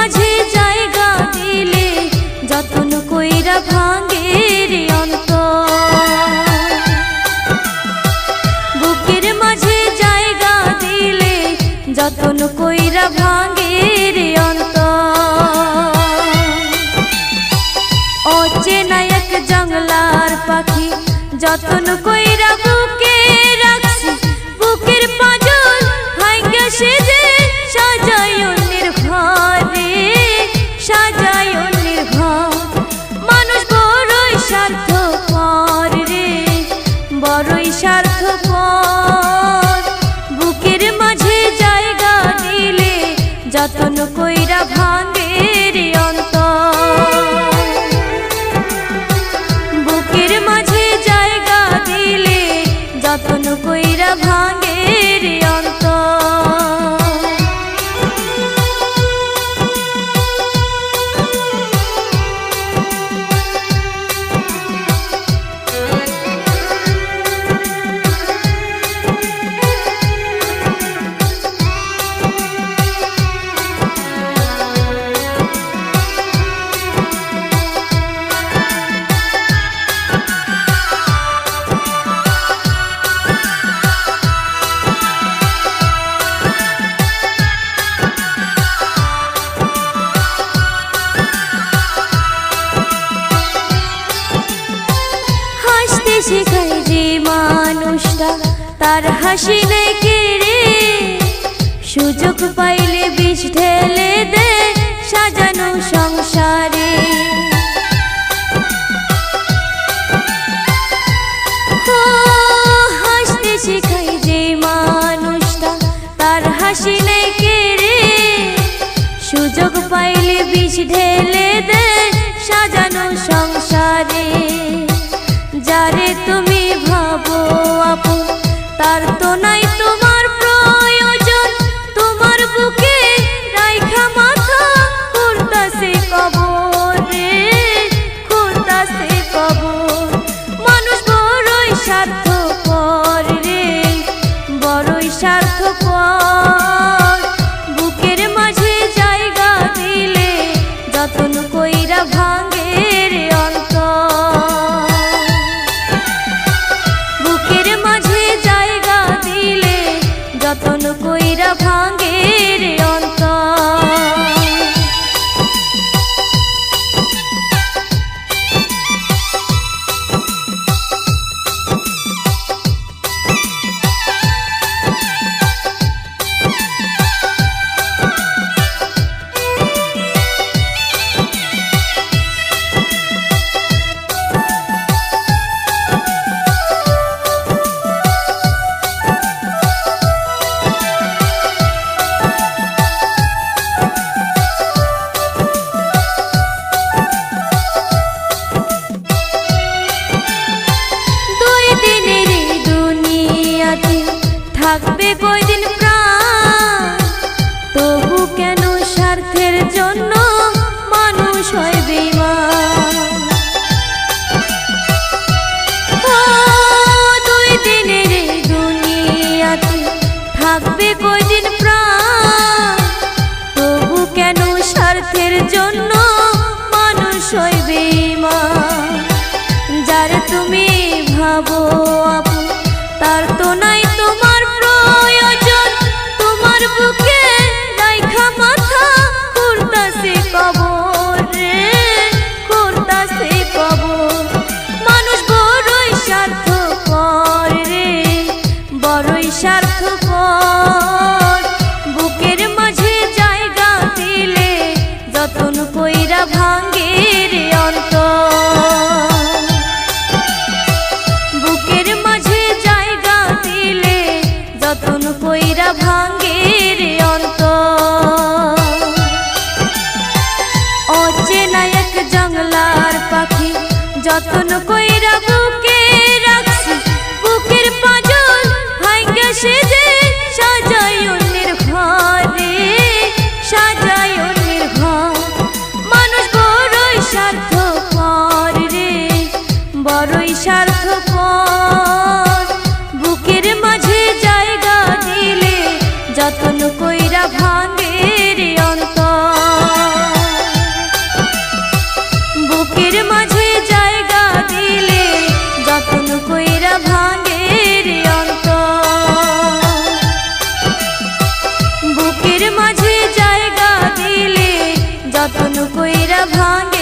মাঝে জায়গা দিলে যতন কইরা ভাঙে রে অন্তর। বুকের মাঝে জায়গা দিলে যতন কইরা ভাঙে রে অন্তর। অচেনা এক জঙ্গলার পাখি যতন কইরা বুকে রাখছি, বুকের পাঁজর ভাঙ্গা সে যে সাজায় অন্যের ঘরে, সাজায় অন্যের ঘর। মানুষ বড়ই স্বার্থপর রে, বড়ই স্বার্থপর। বুকের মাঝে জায়গা দিলে যতন কইরা ভাঙে রে অন্তর। বুকের মাঝে জায়গা দিলে যতন কইরা ভাঙে রে অন্তর। শেখায় যে মানুষটা তার হাসি নেই কেড়ে, সুযোগ পাইলে বিষ ঢেলে দেয় সাজানো সংসারে। হাসতে শেখায় যে মানুষটা তার হাসি নেই কেড়ে, সুযোগ পাইলে বিষ ঢেলে দেয় সাজানো সংসারে। যারে তুমি ভাবো আপন তার তো নাই তোমার প্রয়োজন, তোমার বুকে রাইখা মাথা খুঁড়তাছে কবর রে, খুঁড়তাছে কবর। মানুষ বড়ই স্বার্থপর রে, বড়ই স্বার্থপর। বুকের মাঝে জায়গা দিলে যতন কইরা ভাঙে রে অন্তর। বুকের মাঝে জায়গা দিলে যতন কইরা ভাঙে রে অন্তর। থাকবে কয়দিন প্রাণ, তবু কেন স্বার্থের জন্য মানুষ হয় বেঈমান। দুই দিনের এই দুনিয়াতে থাকবে কয়দিন প্রাণ, তবু কেন স্বার্থের জন্য মানুষ হয় বেঈমান। যারে তুমি ভাবো আপন তার তো নাই তোমার প্রয়োজন, তোমার বুকে রাইখা মাথা খুঁড়তাছে কবর রে, খুঁড়তাছে কবর। মানুষ বড়ই স্বার্থপর রে, বড়ই স্বার্থপর। বুকের মাঝে জায়গা দিলে যতন কইরা ভাঙে রে অন্তর। বুকের মাঝে জায়গা দিলে যতন কইরা ভাঙে রে অন্তর। অচেনা এক জঙ্গলার পাখি যতন কইরা বুকে রাখছি, বুকের পাঁজর ভাঙ্গা সে যে সাজায় অন্যের ঘরে, সাজায় অন্যের ঘর। মানুষ বড়ই স্বার্থপর রে, বড়ই স্বার্থপর। বুকের মাঝে জায়গা দিলে যতন কইরা ভাঙে রে অন্তর। যতন কইরা ভাঙ